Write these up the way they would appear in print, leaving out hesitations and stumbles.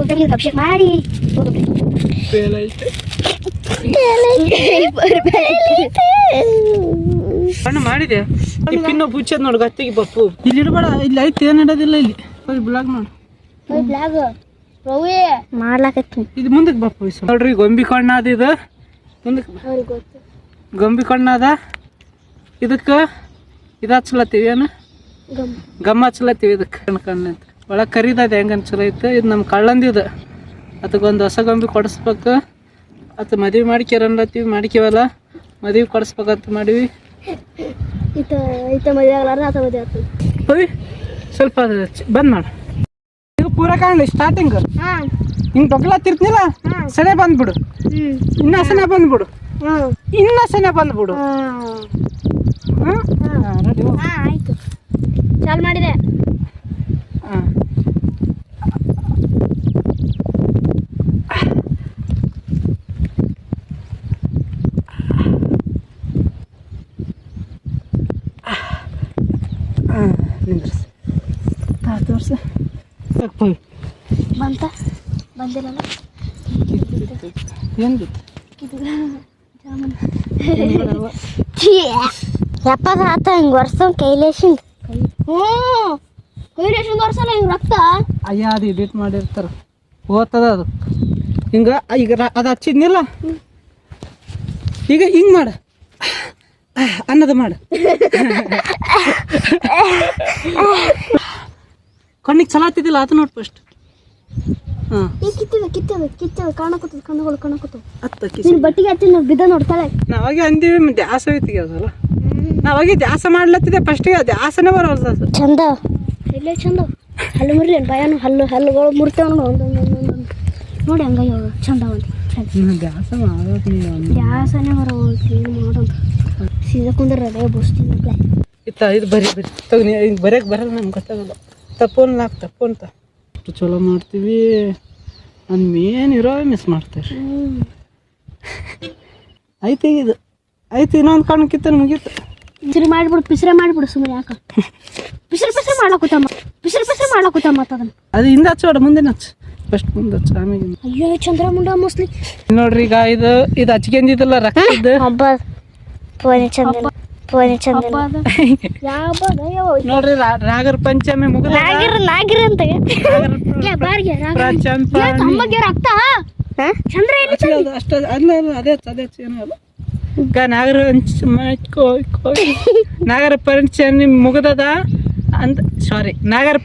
ಅಭಿಷೇಕ ಮಾಡಿ ಮಾಡಿದೆ ಪಿನ್ನ ಬುಚ್ಚದ್ ನೋಡು ಗತ್ತಿಗೆ ಪಪ್ಪು ಇಲ್ಲಿ ಇಡಬೇಡ ಇಲ್ಲಿ ಐತಿ ಏನ್ ಇಡೋದಿಲ್ಲ ಇಲ್ಲಿ ಹೋಗಿ ಬ್ಲಾಗ್ ನೋಡು ಮಾಡ್ಲಾಕತ್ತಿ ಇದು ಮುಂದಕ್ಕೆ ಬಪ್ಪು ನೋಡ್ರಿ ಗೊಂಬಿ ಕಣ್ಣ ಅದ ಇದು ಮುಂದಕ್ಕೆ ಗೊಂಬಿ ಕಣ್ಣ ಅದ ಇದಕ್ಕೆ ಇದು ಹಚ್ಲತ್ತೀವಿ ಏನು ಗಮ್ಮ ಹಚ್ಲತ್ತೀವಿ ಇದಕ್ಕೆ ಕಣ್ಣ ಅಂತ ಒಳಗೆ ಕರಿದದ ಹೆಂಗನ್ ಚಲೋ ಐತೆ ಇದು ನಮ್ಮ ಕಳ್ಳಂದಿದು ಅದಕ್ಕೊಂದು ಹೊಸ ಗೊಂಬಿ ಕೊಡಿಸ್ಬೇಕು ಅದು ಮದುವೆ ಮಾಡ್ಕ್ಯಾರ ಅನ್ಲತ್ತೀವಿ ಮಾಡ್ಕೇವಲ್ಲ ಮದುವೆ ಕೊಡಿಸ್ಬೇಕಂತ ಮಾಡೀವಿ ಹೋಯ್ ಸ್ವಲ್ಪ ಬಂದ್ ಮಾಡು ಈಗ ಪೂರ ಕಾಣಲಿ ಸ್ಟಾರ್ಟಿಂಗ್ ಹಿಂಗೆ ಬಗ್ಲಾತಿರ್ತಿಲ್ಲ ಸನೆ ಬಂದ್ಬಿಡು ಇನ್ನ ಸನೆ ಬಂದ್ಬಿಡು ಇನ್ನ ಸನೆ ಬಂದ್ಬಿಡು ಆಯ್ತು ಚಾಲು ಮಾಡಿದೆ ನಿಂದ್ರಸಿ ತೋರ್ಸ ಬಂತ ಬಂದಿರಲ್ಲ ಏನು ಬಿತ್ತು ಎಪ್ಪತ್ತು ಆತ ಹಿಂಗೆ ವರ್ಷ ಕೈಲೇಶಿಂದ ಕೈಲೇಶಿಂದ ವರ್ಷಲ್ಲ ಹಿಂಗೆ ರಕ್ತ ಅಯ್ಯ ಅದು ಎಡಿಟ್ ಮಾಡಿರ್ತಾರ ಓದ್ತದ ಅದು ಹಿಂಗೆ ಈಗ ಅದು ಹಚ್ಚಿದ್ನಿಲ್ಲ ಈಗ ಹಿಂಗೆ ಮಾಡು ಅನ್ನದ ಮಾಡು ಕಣ್ಣಿಗೆ ಚಲೋ ಹತ್ತಿದ್ದಿಲ್ಲ ಅದು ನೋಡಿ ಫಸ್ಟ್ ಹಾಂ ಕಿತ್ತದ ಕಾಣಕತ್ತದ ಕಣ್ಣುಗಳು ಹತ್ತ ಬಟ್ಟಿಗೆ ಹಚ್ಚಿ ಬಿದ್ದ ನೋಡ್ತಾಳೆ ನಾವಾಗೆ ಅಂದೀವಿ ದ್ಯಾಸ ಐತಿಗೆ ಅದಲ್ಲ ನಾವಾಗೆ ದ್ಯಾಸ ಮಾಡ್ಲತ್ತಿದೆ ಫಸ್ಟಿಗೆ ದ್ಯಾಸನೇ ಬರೋಲ್ಲ ಚಂದ ಇಲ್ಲೇ ಚಂದ ಹಲ್ಲು ಮುರ್ಲಿ ಭಯನು ಹಲ್ಲುಗಳು ಮುರ್ತೇವ ನೋಡಿ ಹಂಗ ಚಂದ ದ್ಯಾಸ ಮಾಡೋದು ದ್ಯಾಸನೇ ಮಾಡೋದು ಸೀದಾ ಕುಂದ್ರದೇ ಬಸ್ತಿನ ಇತ್ತ ಇದು ಬರೀ ತಗನಿ ಹಿಂಗೆ ಬರೆಯಕ್ಕೆ ಬರಲ್ಲ ನಮ್ಗೆ ಗೊತ್ತಾಗಲ್ಲ ತಪ್ಪೋನ್ ತಪ್ಪು ಅಂತ ಅಷ್ಟು ಚಲೋ ಮಾಡ್ತೀವಿ ನನ್ನ ಮೇನ್ ಇರೋ ಮಿಸ್ ಮಾಡ್ತಾರೆ ಐತಿ ಇದು ಐತಿ ಇನ್ನೊಂದು ಕಣ್ಣು ಕಿತ್ತನ ಮುಗೀತು ಪಿಸ್ರೆ ಮಾಡಿಬಿಡು ಸುಮ್ಮನೆ ಯಾಕೆ ಪಿಸ್ರೆ ಮಾಡ್ಲಾಕೂತ ಅದನ್ನ ಅದು ಹಿಂದೆ ಹಚ್ಚೋಡ ಮುಂದೆ ಹಚ್ಚು ಫಸ್ಟ್ ಮುಂದೆ ಹಚ್ಚು ಆಮೇಲೆ ಅಯ್ಯೋ ಚಂದ್ರ ಮುಂಡ ಮೋಸ್ಟ್ಲಿ ನೋಡ್ರಿ ಈಗ ಇದು ಹಚ್ಕೊಂಡಿದ್ದಲ್ಲ ರಕ್ತದ್ದು ನೋಡ್ರಿ ನಾಗರ ಪಂಚಮಿ ಮುಗಿದ ಅಷ್ಟ ಅಲ್ಲ ಅದೇ ಏನಲ್ಲ ಈಗ ನಾಗರ ಪಂಚಮಿ ಮುಗಿದದ ಅಂತ ಸಾರಿ ನಾಗರ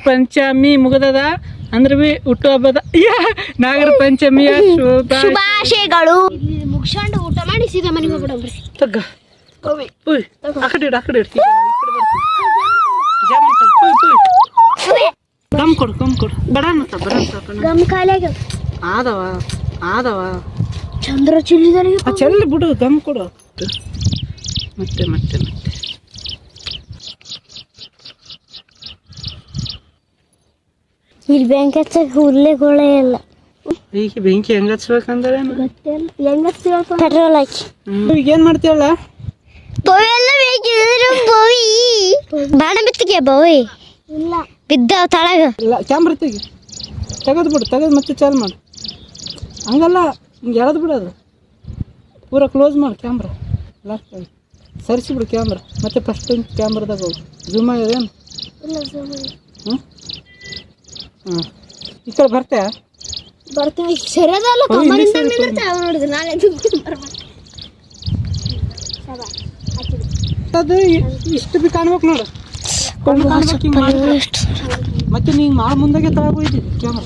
ಪಂಚಮಿ ಮುಗಿದದ ಅಂದ್ರೆ ಬಿ ಹುಟ್ಟು ಹಬ್ಬದ ನಾಗರ ಪಂಚಮಿಯ ಶುಭಾಶಯಗಳು ಮುಗಿಸ್ಕೊಂಡು ಊಟ ಮಾಡಿ ಸೀದಾ ಮನೆಗೆ ಹೋಗ್ಬಿಡಮ್ರಿ ತಗ್ಗ ಆ ಕಡೆ ಇಡ್ತೀವಿ ಗಮ್ ಕೊಡು ಬಡ ಗಮ್ ಖಾಲಿ ಆದವ ಚಂದ್ರ ಚಿಲ್ಲಿದಾರೆ ಚೆಲ್ಲಿ ಬಿಡು ಗಮ್ ಕೊಡು ಮತ್ತೆ ಇಲ್ಲಿ ಬೆಂಕಿ ಹಚ್ಚಕ್ಕೆ ಹುಲ್ಲೆಗಳೇ ಇಲ್ಲ ಈಗ ಬೆಂಕಿ ಹೆಂಗ ಹಚ್ಬೇಕಂದ್ರೆ ಪೆಟ್ರೋಲ್ ಹಾಕಿ ಈಗ ಏನ್ ಮಾಡ್ತೀವಲ್ಲ ಬಾಣ ಬಿತ್ತಿಗೆ ಬೋಯ್ ಇಲ್ಲ ಬಿದ್ದಾವ ತಳಗ ಇಲ್ಲ ಕ್ಯಾಮ್ರಾ ತೆಗೆದು ಮತ್ತೆ ಚಾಲು ಮಾಡು ಹಂಗಲ್ಲ ಹಿಂಗೆ ಎಳೆದು ಬಿಡೋದು ಪೂರ ಕ್ಲೋಸ್ ಮಾಡು ಕ್ಯಾಮ್ರಾ ಲಾಸ್ಟ್ ಸರಿಸಿಬಿಡು ಕ್ಯಾಮ್ರಾ ಮತ್ತೆ ಫಸ್ಟ್ ಕ್ಯಾಮ್ರಾದಾಗ ಹೋಗು ಝೂಮ್ ಆಗ್ಯದೇನು ಹ್ಞೂ ಈ ಕಡೆ ಬರ್ತೀವಿ ಸರಿಯಾದಲ್ಲ ನೋಡಿದ್ರೆ ನಾಳೆ ಅದು ಇಷ್ಟು ಬಿ ಕಾಣ್ಬೇಕು ನೋಡು ಮತ್ತೆ ನೀನು ಮುಂದಾಗೆ ತಗೊಯ್ತಿದ್ದಿ ಕ್ಯಾಮ್ರಾ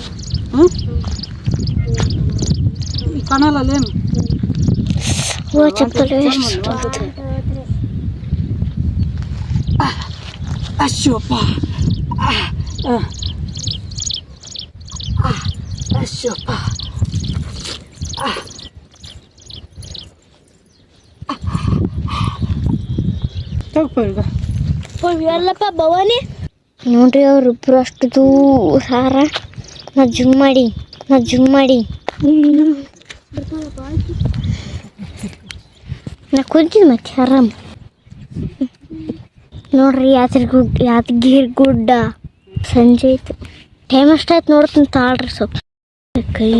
ಕಾಣಲ್ಲ ಅಲ್ಲೇನು ಅಶ್ವಪ್ಪ ಎಲ್ಲಪ್ಪ ಭವಾನಿ ನೋಡ್ರಿ ಅವ್ರಿಬ್ರು ಅಷ್ಟು ದೂರ ನಾ ಜುಮ್ ಮಾಡಿ ನಾ ಕುಂತಿದ್ ಮತ್ತೆ ಆರಾಮ್ ನೋಡ್ರಿ ಯಾದಗಿರಿ ಗುಡ್ಡ ಸಂಜೆ ಆಯ್ತು. ಟೈಮ್ ಅಷ್ಟಾಯ್ತು ನೋಡ್ತೀನಿ ತಾಳ್ರಿ ಸ್ವಲ್ಪ. ಕೈ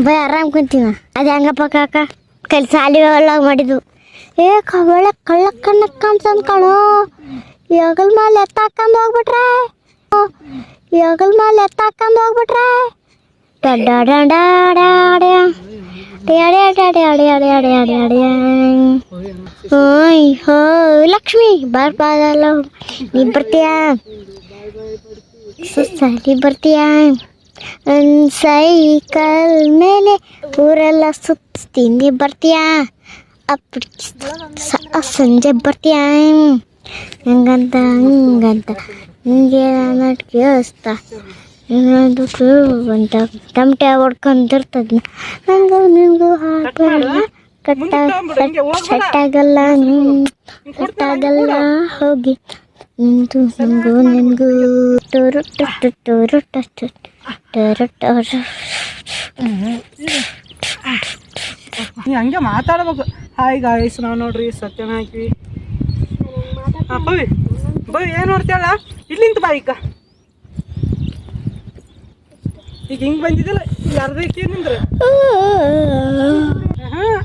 ಬೈ ಆರಾಮ್ ಕುಂತೀನ. ಅದು ಹೆಂಗಪ್ಪ ಕಾಕ ಕೈಲಿ ಸಾಲಿ ಒಳಗೆ ಮಾಡಿದ್ದು. ಒಳ್ಳೆ ಕಳ್ಳ ಕಣ್ಣಕ್ಕ ಅಂತಂದು ಕಾಣೋ. ಯಾಗಲ್ ಮೇಲೆ ಎತ್ತಾಕಂದು ಹೋಗ್ಬಿಟ್ರೆ ಲಕ್ಷ್ಮಿ ಬರ್ಬಾದಲ್ಲ ನೀ ಬರ್ತೀಯಾ ಸಾಲಿ ಬರ್ತೀಯಾ ಸೈಕಲ್ ಮೇಲೆ ಊರೆಲ್ಲ ಸುತ್ತೀನಿ ಬರ್ತೀಯಾ ಸಂಜೆ ಬರ್ತೀಯಾ ಹಂಗಂತ ಹಿಂಗೆ ಕೇಳಿಸ್ತಾ ಇನ್ನೊಂದು ಅಂತ ಟಮಟೆ ಹೊಡ್ಕೊಂಡಿರ್ತದ ಹಂಗ ನಿಂಗೂ ಹಾಕಲ್ಲ ಸೆಟ್ಟಾಗಲ್ಲ ಹೋಗಿ ನಿಂದು ನಿನ್ಗೂ ಟೋರು ಟೋರು ನೀ ಹಂಗೆ ಮಾತಾಡ್ಬೇಕು. ಹಾಯ್ ಗಾಯ್ಸ್, ನಾವು ನೋಡ್ರಿ ಸತ್ಯನ ಹಾಕಿವಿ. ಹಾಂ ಬೈ ಬೈ ಏನು ನೋಡ್ತೀಯಲ್ಲ ಇಲ್ಲಿಂದ ಬಾ. ಈಗ ಹಿಂಗೆ ಬಂದಿದ್ದಿಲ್ಲ ಈಗ ಅರ್ಧಕ್ಕೆ ನಿಂದ್ರೆ ಹಾಂ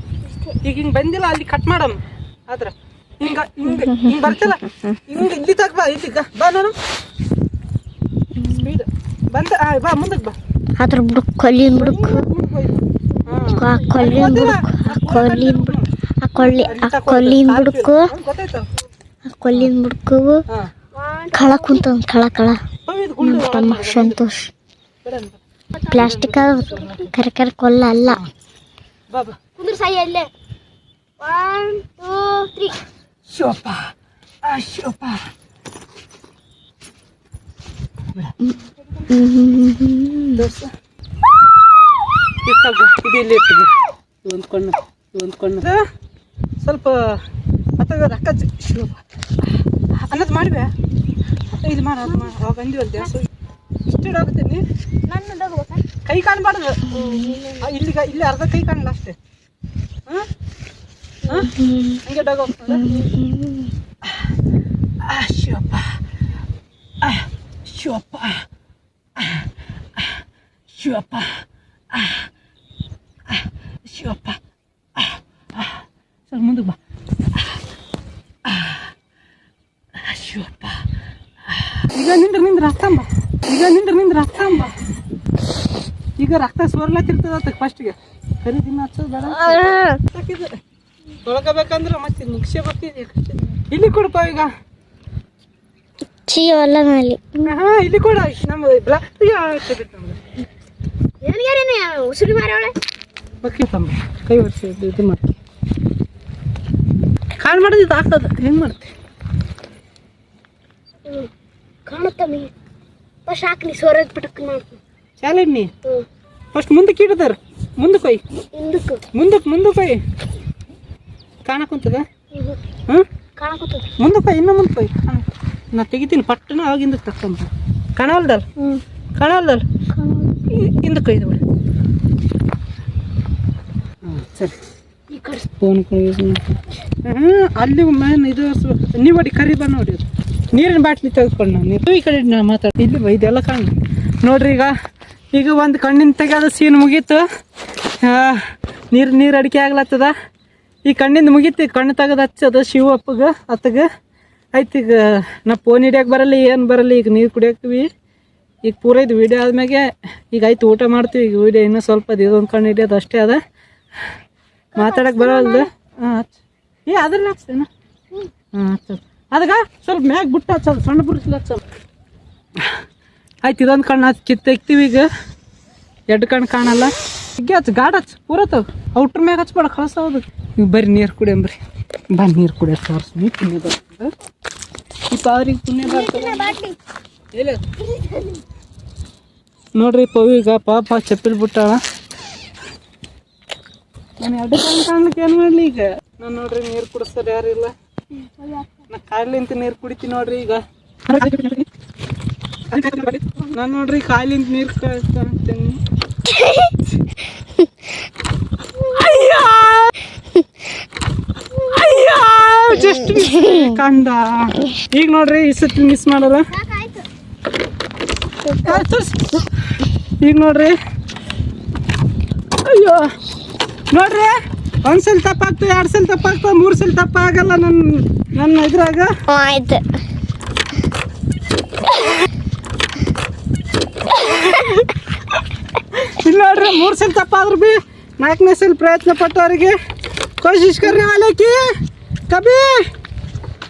ಈಗ ಹಿಂಗೆ ಬಂದಿಲ್ಲ ಅಲ್ಲಿ ಕಟ್ ಮಾಡಮ್. ಆದ್ರೆ ಹಿಂಗೆ ಹಿಂಗೆ ಹಿಂಗೆ ಬರ್ತಿಲ್ಲ ಹಿಂಗೆ ಇಲ್ಲಿ ತಗ ಬಾ. ಇಲ್ಲಿಗ ಬಾ ನಾನು ಸ್ಪೀಡ್ ಬಂದ ಬಾ ಮುಂದಕ್ಕೆ ಬಾ. ಅದ್ರ ಬುಡಕ್ ಕೊಲ್ಲಿನ ಬುಡಕ್ ಕೊಲ್ಲಿನ ಬುಡಕು ಕಳ ಕುಂತ ಕಳ ತಮ್ಮ ಸಂತೋಷ್ ಪ್ಲಾಸ್ಟಿಕ್ ಕರೆ ಕೊಲ್ಲ ಅಲ್ಲ. ಕುಂದ್ರ ಸಾಯಿ ಅಲ್ಲೇ 1 2 3 ಶೋಪ ಶೋಪ ಇಲ್ಲಿ ಇಟ್ಟು ಹೊಂದ್ಕೊಂಡು ಸ್ವಲ್ಪ ಅಥವಾ ರೊಕ್ಕ ಶೋಭ ಅನ್ನೋದು ಮಾಡಿವೆ. ಇದು ಮಾಡ ಅದು ಮಾಡಿ ಅವಾಗ ಬಂದಿವಲ್ಲ ದೇಶ ಇಷ್ಟು ಆಗುತ್ತೀನಿ. ನನ್ನ ಕೈ ಕಾಣಬಾರ್ದು ಇಲ್ಲಿಗ ಇಲ್ಲಿ ಅರ್ಧ ಕೈ ಕಾಣಲ್ಲ ಅಷ್ಟೇ. ಹಾಂ ಹಾಂ ಹಂಗೆ ಡಾಗ ಹೋಗ್ತದೆ. ಶೋಪ ಶೋಪ ಶೋಪ ಶಿವಪ್ಪ ಸ್ವಲ್ಪ ಮುಂದಕ್ಕೆ ಬಾ. ಶಿವಪ್ಪ ಈಗ ನಿಂದ್ರ ರಕ್ತಂಬ ಈಗ ರಕ್ತ ಸೋರ್ಲತ್ತಿರ್ತದ ಫಸ್ಟಿಗೆ ಕರಿ ದಿನ ಹಚ್ಚೋದು ಬೇಡ. ತೊಳ್ಕೋಬೇಕಂದ್ರೆ ಮತ್ತೆ ಮುಗಿಸೇ ಬರ್ತಿದ್ದೆ. ಇಲ್ಲಿ ಕೊಡಪ್ಪ ಈಗ ಚೀವಲ್ಲ ನಲ್ಲಿ. ಹಾಂ ಇಲ್ಲಿ ಕೊಡ ನಮ್ಮ ಬ್ಲಾಕ್ ನಮ್ಗೆ ಉಸಿರು ಮಾರವಳೆ ಬಕ್ಕಿ ತಂಬ ಕೈ ಒರೆಸಿ ಇದು ಮಾಡ್ತೀವಿ. ಕಾಳು ಮಾಡೋದು ಇದು ಆಗ್ತದೆ. ಹೆಂಗೆ ಮಾಡ್ತೀವಿ ಕಾಣುತ್ತಮ್ಮಿ ಫಸ್ಟ್ ಹಾಕ್ನಿ ಸೋರದ್ ಬಿಟ್ಟಕ್ಕೆ ಮಾಡ್ತೀನಿ. ಚಾಲೆಂಜ್ ನೀ ಫಸ್ಟ್ ಮುಂದಕ್ಕೆ ಇಡ್ದಾರ ಮುಂದಕ್ಕೆ ಕೊಯ್ ಮುಂದಕ್ಕೆ ಕೊಯ್ ಕಾಣಕುಂತದ. ಹಾಂ ಮುಂದಕ್ಕೆ ಕೊಯ್ ಇನ್ನೂ ಮುಂದಕ್ಕೆ ಕೊಯ್. ನಾ ತೆಗಿತೀನಿ ಪಟ್ಟಣ ಆಗಿಂದ ತಕ್ಕಂಬ ಕಾಣವಲ್ದಲ್ಲ ಹಿಂದಕ್ಕೆ ಕೊಯ್ದು ಬಿಡಿ. ಸರಿ ಫೋನ್ ಯೂಸ್ ಮಾಡ್ತೀನಿ. ಅಲ್ಲಿ ಮೇನ್ ಇದು ನೀವು ನೋಡಿ ಕರಿ ಬಾ ನೋಡಿ ನೀರಿನ ಬಾಟ್ಲಿ ತೆಗೆದುಕೊಂಡು ನಾನು ನೀರು ಈ ಕಡೆ ನಾ ಮಾತಾಡಿ ಇಲ್ಲಿ ಇದೆಲ್ಲ ಕಾಣ ನೋಡ್ರಿ. ಈಗ ಒಂದು ಕಣ್ಣಿನ ತೆಗೆದ ಸೀನ್ ಮುಗೀತು. ನೀರು ಅಡಿಕೆ ಆಗ್ಲತ್ತದ. ಈ ಕಣ್ಣಿಂದ ಮುಗೀತು. ಕಣ್ಣು ತೆಗೆದು ಹಚ್ಚದ ಶಿವಪ್ಪಗೆ ಅತ್ತಗೆ ಆಯ್ತು. ಈಗ ನಾ ಫೋನ್ ಹಿಡಿಯೋಕೆ ಬರಲ್ಲ ಏನು ಬರಲ್ಲ. ಈಗ ನೀರು ಕುಡಿಯೋಕ್ತೀವಿ. ಈಗ ಪೂರ ಇದು ವೀಡಿಯೋ ಆದ್ಮೇಲೆ ಈಗ ಆಯ್ತು ಊಟ ಮಾಡ್ತೀವಿ. ಈಗ ವೀಡಿಯೋ ಇನ್ನೂ ಸ್ವಲ್ಪ ಅದು ಇದೊಂದು ಕಣ್ಣು ಹಿಡಿಯೋದು ಅಷ್ಟೇ ಅದ. ಮಾತಾಡಕ್ಕೆ ಬರೋಲ್ದು. ಹಾಂ ಅದ್ರಲ್ಲಿ ಹಚ್ತೇನ. ಹಾಂ ಹಚ್ಚ ಅದಕ್ಕೆ ಸ್ವಲ್ಪ ಮ್ಯಾಗ ಬಿಟ್ಟು ಹಚ್ಚೋದು ಸಣ್ಣ ಬುರ್ಸ್ಲಿ ಹಚ್ಚೋದು. ಆಯ್ತು ಇದೊಂದು ಕಣ್ಣು ಹಚ್ಚಿ ಕಿತ್ತೆಕ್ತೀವಿ. ಈಗ ಎರಡು ಕಣ್ಣು ಕಾಣಲ್ಲ. ಈಗ ಹಚ್ಚ ಗಾಡ್ ಹಚ್ಚ ಪೂರತ್ತವ ಔಟ್ರ ಮ್ಯಾಗ ಹಚ್ಬೇಡ ಕಳ್ಸೋದು. ನೀವು ಬರ್ರಿ ನೀರು ಕುಡಿಯಂಬ್ರಿ ಬಾ. ನೀರು ಕುಡಿಯೋ ತೋರಿಸ್ತೀನಿ ಪುಣ್ಯ ಬರ್ತದೆ. ಈ ಪಾವ್ರಿಗೆ ಪುಣ್ಯ ಬರ್ತದೆ. ಇಲ್ಲ ನೋಡ್ರಿ ಪವಿಗ ಪಾಪ ಚಪ್ಪಲಿ ಬಿಟ್ಟಾಳ. ನಾನು ಎರಡು ಕಣ್ಣು ಕಾಣ್ಲಿಕ್ಕೆ ಏನು ಮಾಡಲಿ. ಈಗ ನಾನು ನೋಡ್ರಿ ನೀರು ಕುಡಿಸ್ತಾರೆ ಯಾರಿಲ್ಲ. ನಾ ಕಾಯ್ಲಿಂತ ನೀರು ಕುಡಿತೀನಿ ನೋಡ್ರಿ. ಈಗ ನಾನು ನೋಡ್ರಿ ಕಾಯ್ಲಿಂತ ನೀರು ಕಾಯ್ತೀನಿ. ಜಸ್ಟ್ ಕಂಡ ಈಗ ನೋಡ್ರಿ ಈ ಸತಿ ಮಿಸ್ ಮಾಡಲ್ಲ. ಈಗ ನೋಡ್ರಿ ಅಯ್ಯೋ ನೋಡ್ರಿ ಒಂದ್ಸಲ ತಪ್ಪಾಗ್ತದೆ 2 ಸಲ ತಪ್ಪಾಗ್ತದೆ 3 ಸಲ ತಪ್ಪಾಗಲ್ಲ ನನ್ನ ಇದ್ರಾಗ. ಆಯ್ತು ಇಲ್ಲ ನೋಡ್ರಿ 3 ಸಲ ತಪ್ಪಾದ್ರೂ ಬಿ 4ನೇ ಸಲ ಪ್ರಯತ್ನ ಪಟ್ಟವರಿಗೆ ಕೋಶಿಶ್ ಕರ್ನೆ ವಾಲೆ ಕಿ ಕಬಿ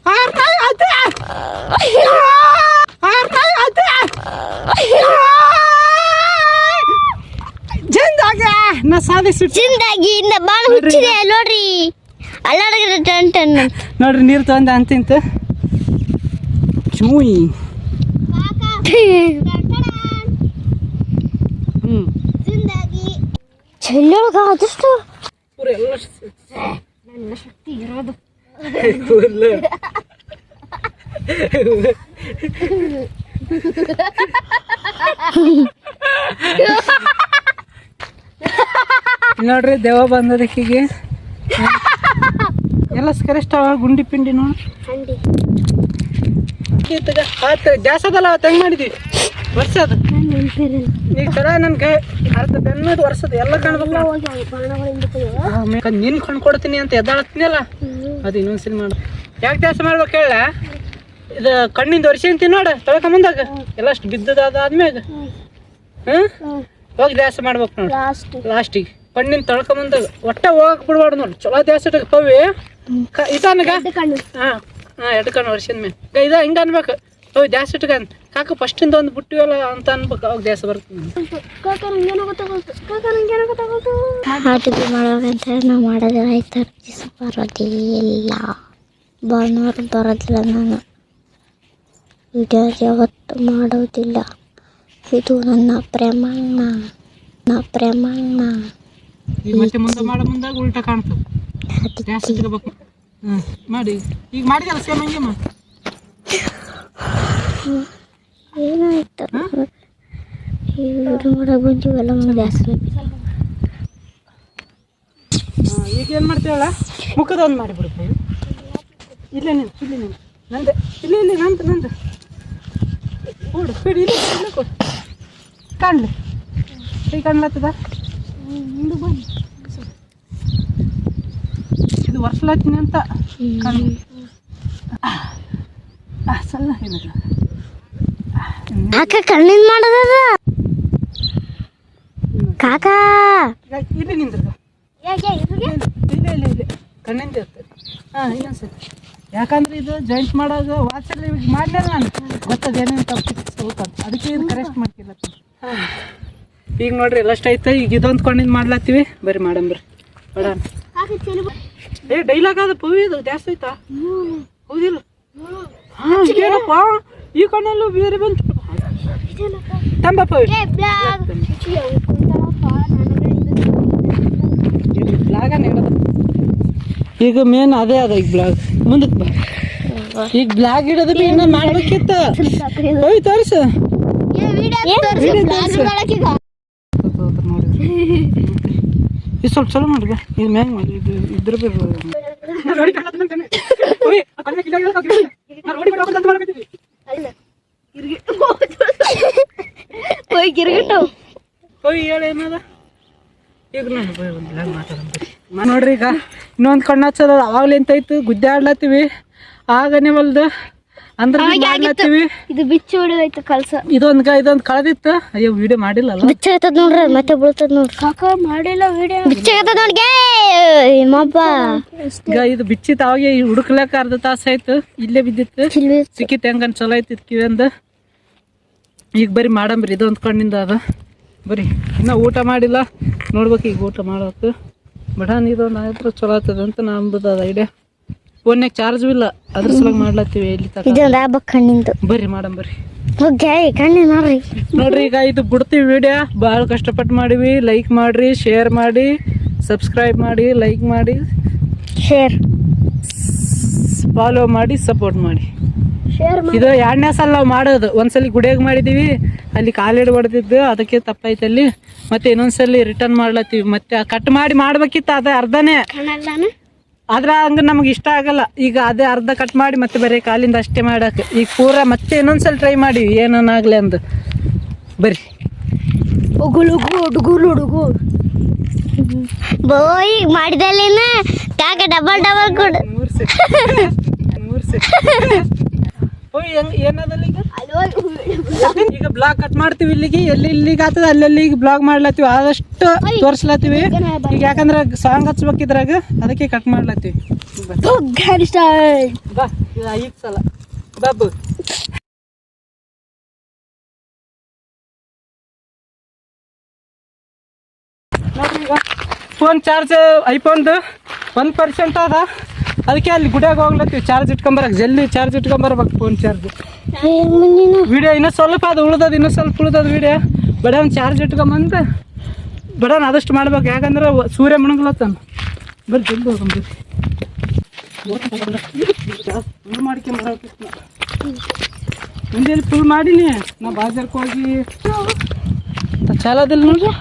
ಹಾರ್ नहीं आते हार नहीं आते ಜಿಂದಾಗಿ ನಾ ಸಾಧಿಸಿ ಜಿಂದಾಗಿ ಇಂದ ಬಾಳ ಹುಚ್ಚಿದೆ ನೋಡ್ರಿ ಅಲ್ಲಾಡಗಡೆ ಟನ್ ಟನ್ ನೋಡ್ರಿ ನೀರು ತಗೊಂಡ ಅಂತಿಂತ ಚೂಯಿ ಜಿಂದಾಗಿ ಚೆಲ್ಲೊಳಗ ಅದಷ್ಟು ಪೂರ ಎಲ್ಲ ನನ್ನ ಶಕ್ತಿ ಇರೋದು ನೋಡ್ರಿ ದೇವ ಬಂದದಕ್ಕಿಗೆ ಎಲ್ಲ ಕರೆಸ್ಟ್ ಅವ ಗುಂಡಿ ಪಿಂಡಿ ನೋಡಿ ಗ್ಯಾಸ್ ಅದಲ್ಲ ಅವತ್ತು ಹೆಂಗ್ ಮಾಡಿದ್ವಿ ವರ್ಷದ ಈಗ ತರ ನನ್ಗೆ ಅರ್ಧ ಬೆನ್ನದು ವರ್ಷದ ಎಲ್ಲ ಕಾಣ್ಬೇಕು ನಿನ್ ಕೊಂಡು ಕೊಡ್ತೀನಿ ಅಂತ ಎದ್ದಾಳತ್ತೀನಲ್ಲ ಅದು ಇನ್ನೊಂದ್ಸಲಿ ಮಾಡು ಯಾಕೆ ದ್ಯಾಸ ಮಾಡ್ಬೇಕು ಹೇಳ ಇದು ಕಣ್ಣಿಂದ ವರ್ಷ ಅಂತೀನಿ ನೋಡ ತೊಳ್ಕೊಂಬಂದಾಗ ಎಲ್ಲ ಅಷ್ಟು ಬಿದ್ದದಾದ್ಮ್ಯಾಗ ಹೋಗಿ ದ್ಯಾಸ ಮಾಡ್ಬೇಕು ನೋಡಿ ಲಾಸ್ಟಿಗೆ ಕಣ್ಣಿನ ತೊಳ್ಕೊಂಬಂದಾಗ ಒಟ್ಟ ಹೋಗಕ್ ಬಿಡ್ಬಾರ್ದು ನೋಡಿ ಚಲೋ ದ್ಯಾಸ ಪವಿ ಇದನ್ಗ ಹಾಂ ಎರಡು ಕಣ್ಣು ವರ್ಷದ ಮೇಲೆ ಇದ ಹಿಂಗ ಅನ್ಬೇಕು ಹೋಗಿ ದ್ಯಾಸ ಇಟ್ಕ ಕಾಕ ಫಸ್ಟಿಂದ ಒಂದು ಬಿಟ್ಟಿವಲ್ಲ ಅಂತ ಅನ್ಬೇಕು ಅವಾಗ ದ್ಯಾಸ ಬರ್ತದೆ ಅಡುಗೆ ಮಾಡೋದಂತ ನಾವು ಮಾಡೋದಿಲ್ಲ ಆಯ್ತು ಬರೋದಿಲ್ಲ ಭಾನುವಾರ ಬರೋದಿಲ್ಲ ನಾನು ವಿಡಿಯೋ ಯಾವತ್ತು ಮಾಡೋದಿಲ್ಲ ಇದು ನನ್ನ ಪ್ರಮಾಣ ಮತ್ತೆ ಮುಂದೆ ಮಾಡೋ ಮುಂದಾಗ ಉಲ್ಟಾ ಕಾಣ್ತದೆ ದ್ಯಾಸ ಇಟ್ಕೋಬೇಕು ಮಾಡಿ ಈಗ ಮಾಡಿದಲ್ಲ ಸೇಮ್ ಹಂಗೆ ಏನಾಯ್ತು ಈ ವಿಡಿಯೋ ಮಾಡಕ್ಕೆ ಬಂದೀವಲ್ಲ ಗ್ಯಾಸ್ ಈಗ ಏನು ಮಾಡ್ತೀವಲ್ಲ ಮುಖದ ಒಂದು ಮಾಡಿಬಿಡ್ತೀವಿ ಇಲ್ಲೇ ನೀನು ನಂದೆ ಇಲ್ಲಿ ನಂದು ಕೊಡು ಬಿಡಿ ಇಲ್ಲ ಕೊಡು ಕಾಣಲಿ ಕೈ ಕಾಣ್ಲತ್ತದ ಇದು ವರ್ಷಲಾತೀನಿ ಅಂತ ಸಲ್ಲ ಏನಿಲ್ಲ ಕಾಕ ಕಣ್ಣಿಂದ ಮಾಡೋದದ ಕಾಕ ಇಲ್ಲಿ ನಿಂದ್ರದ ಇಲ್ಲ ಕಣ್ಣಿಂದ ಇರ್ತದೆ ಹಾಂ ಇನ್ನೊಂದ್ಸರಿ ಯಾಕಂದ್ರೆ ಇದು ಜಾಯಿಂಟ್ ಮಾಡಾಗ ವಾಚಲ್ಲಿ ಮಾಡಲಿಲ್ಲ ನಾನು ಗೊತ್ತದ ಏನೇನು ತಪ್ಪು ಅದಕ್ಕೆ ಇದು ಕರೆಕ್ಟ್ ಮಾಡ್ತಿಲ್ಲ ಹಾಂ ಈಗ ನೋಡ್ರಿ ಎಲ್ಲಷ್ಟು ಐತೆ ಈಗ ಇದೊಂದು ಕಣ್ಣಿಂದ ಮಾಡ್ಲತ್ತೀವಿ ಬರ್ರಿ ಮಾಡಂಬ್ರಿ ಬೇಡ ಡೈಲಾಗ್ ಅದ ಪವಿ ಇದು ಜಾಸ್ತಿ ಐತಾ ಹೌದಿಲ್ಲ ಹಾಂ ಏನಪ್ಪ ಈ ಕಣ್ಣಲ್ಲೂ ಬೇರೆ ಬಂತು ತಂಬ ಪವಿ ಬ್ಲಾಗ ಈಗ ಮೇನ್ ಅದೇ ಅದ ಈಗ ಬ್ಲಾಗ್ ಮುಂದಕ್ಕೆ ಬಾ ಈಗ ಬ್ಲಾಗ್ ಇಡೋದು ಬಿ ಇನ್ನೂ ಮಾಡ್ಬೇಕಿತ್ತ ಹೋಯ್ ತೋರಿಸು ಇದು ಸ್ವಲ್ಪ ಚಲೋ ಮಾಡ್ಬ ಇದು ಮ್ಯಾಂಗ್ ಮಾಡಿ ಇದು ಇದ್ರ ಹೇಳಿ ಏನದ ಈಗ ನೋಡ್ರಿ ಈಗ ಇನ್ನೊಂದು ಕಣ್ಣು ಹಚ್ಚದ ಅವಾಗ್ಲಿ ಎಂತೈತು ಗುದ್ದೆ ಆಡ್ಲತ್ತೀವಿ ಆಗನೇ ಹೊಲ್ದು ಅಂದ್ರೆ ಮಾಡ್ಲತ್ತೀವಿ ಇದು ಬಿಚ್ಚಿ ಹೊಡಿದೈತೆ ಕಲ್ಸ ಇದೊಂದು ಕಳೆದಿತ್ತು ಅಯ್ಯೋ ವಿಡಿಯೋ ಮಾಡಿಲ್ಲಲ್ಲ ಬಿಚ್ಚಾಗತ್ತದ ನೋಡ್ರಿ ಮತ್ತೆ ಬೀಳ್ತದ ನೋಡ್ರಿ ಕಾಕ ಮಾಡಿಲ್ಲ ವಿಡಿಯೋ ಬಿಚ್ಚಾಗತ್ತದ ನೋಡ್ಗೆ ಮಬ್ಬ ಈಗ ಇದು ಬಿಚ್ಚಿತ್ತು ಅವಾಗೆ ಹುಡುಕ್ಲಕ್ಕ ಅರ್ಧ ತಾಸು ಆಯ್ತು ಇಲ್ಲೇ ಬಿದ್ದಿತ್ತು ಸಿಕ್ಕಿತ್ತು ಹೆಂಗನ್ ಚಲೋ ಐತಿತ್ತು ಕಿವಿಂದ ಈಗ ಬರೀ ಮಾಡಂಬ್ರಿ ಇದೊಂದು ಕಣ್ಣಿಂದ ಅದ ಬರೀ ಇನ್ನೂ ಊಟ ಮಾಡಿಲ್ಲ ನೋಡ್ಬೇಕು ಈಗ ಊಟ ಮಾಡೋಕೆ ಬಡಾನ್ ಇದೊಂದು ಆಯ್ತು ಚಲೋ ಆಗ್ತದೆ ಅಂತ ನಮ್ದು ಅದ ಐಡಿಯಾ ಫೋನ್ಯಾಗ ಚಾರ್ಜ್ ಇಲ್ಲ ಅದ್ರ ಸಲುವಾಗಿ ಮಾಡ್ಲತ್ತೀವಿ ಇಲ್ಲಿ ಇದೊಂದು ಹಬ್ಬ ಕಣ್ಣಿಂದು ಬರ್ರಿ ಮಾಡಂಬರ್ರಿ ಕಣ್ಣಿನ ನೋಡ್ರಿ ನೋಡ್ರಿ ಈಗ ಇದು ಬಿಡ್ತೀವಿ ವಿಡಿಯೋ ಭಾಳ ಕಷ್ಟಪಟ್ಟು ಮಾಡಿವಿ ಲೈಕ್ ಮಾಡ್ರಿ ಶೇರ್ ಮಾಡಿ ಸಬ್ಸ್ಕ್ರೈಬ್ ಮಾಡಿ ಲೈಕ್ ಮಾಡಿ ಶೇರ್ ಫಾಲೋ ಮಾಡಿ ಸಪೋರ್ಟ್ ಮಾಡಿ ಇದು 2ನೇ ಸಲ ನಾವು ಮಾಡೋದು ಒಂದ್ಸಲಿ ಗುಡಿಯಾಗ ಮಾಡಿದೀವಿ ಅಲ್ಲಿ ಕಾಲಿಡ್ ಹೊಡೆದಿದ್ದು ಅದಕ್ಕೆ ತಪ್ಪಾಯ್ತು ಅಲ್ಲಿ ಮತ್ತೆ ಇನ್ನೊಂದ್ಸಲಿ ರಿಟರ್ನ್ ಮಾಡ್ಲತ್ತೀವಿ ಮತ್ತೆ ಕಟ್ ಮಾಡಿ ಮಾಡ್ಬೇಕಿತ್ತು ಅದ ಅರ್ಧನೇ ಆದ್ರೆ ಹಂಗೆ ನಮ್ಗೆ ಇಷ್ಟ ಆಗಲ್ಲ. ಈಗ ಅದೇ ಅರ್ಧ ಕಟ್ ಮಾಡಿ ಮತ್ತೆ ಬರೀ ಕಾಲಿಂದ ಅಷ್ಟೇ ಮಾಡಕ್ಕೆ. ಈಗ ಪೂರ ಮತ್ತೆ ಇನ್ನೊಂದ್ಸಲ ಟ್ರೈ ಮಾಡಿ ಏನನ್ನಾಗಲಿ ಅಂದು. ಬರ್ರಿ ಬೋಯ್ ಮಾಡಿದಲ್ಲಿನ ಕಾಕ ಡಬಲ್ ಕೊಡು. 3 ಸೆಟ್ 3 ಸೆಟ್. ಓಯ್ ಏನದಲ್ಲ ಈಗ ಬ್ಲಾಗ್ ಕಟ್ ಮಾಡ್ತೀವಿ. ಇಲ್ಲಿಗೆ ಇಲ್ಲಿಗೆ ಆಗ್ತದೆ ಅಲ್ಲೆಲ್ಲಿಗೆ ಬ್ಲಾಗ್ ಮಾಡ್ಲತ್ತೀವಿ. ಆದಷ್ಟು ತೋರಿಸ್ಲತ್ತೀವಿ. ಈಗ ಯಾಕಂದ್ರೆ ಸಾಂಗ್ ಹಚ್ಬೇಕಿದ್ರಾಗ ಅದಕ್ಕೆ ಕಟ್ ಮಾಡ್ಲತ್ತೀವಿ. ಬಾ ಈಗ ಸಲ ಬಾಬು ನೋಡ್ರಿ. ಈಗ ಫೋನ್ ಚಾರ್ಜ್ ಐಫೋನ್ದು 1% ಅದ. ಅದಕ್ಕೆ ಅಲ್ಲಿ ಗುಡಿಯಾಗ ಹೋಗ್ಲತ್ತೀವಿ ಚಾರ್ಜ್ ಇಟ್ಕೊಂಬರಕ್ಕೆ. ಜಲ್ದಿ ಚಾರ್ಜ್ ಇಟ್ಕೊಂಬರ್ಬೇಕು ಫೋನ್ ಚಾರ್ಜ್. ವಿಡಿಯೋ ಇನ್ನೂ ಸ್ವಲ್ಪ ಅದು ಉಳ್ದದ, ಇನ್ನೂ ಸ್ವಲ್ಪ ಉಳ್ದದ ವಿಡಿಯೋ. ಬಡವನ್ ಚಾರ್ಜ್ ಇಟ್ಕೊಂಬಂದು ಬಡವನ್ ಆದಷ್ಟು ಮಾಡ್ಬೇಕು. ಯಾಕಂದ್ರೆ ಸೂರ್ಯ ಮುಣಗ್ಲತ್ತಾನ. ಬರ್ರಿ ಜಲ್ದಿ ಹೋಗಂಬ್ರಿ. ಫುಲ್ ಮಾಡ್ಕೊಂಬರಕ್ಕೆ ಮುಂಜಾನೆ ಫುಲ್ ಮಾಡೀನಿ. ನಾ ಬಾಜಾರ್ಗೆ ಹೋಗಿ ಚಾಲೋದಿಲ್ಲ ನೋಡ್ರಿ.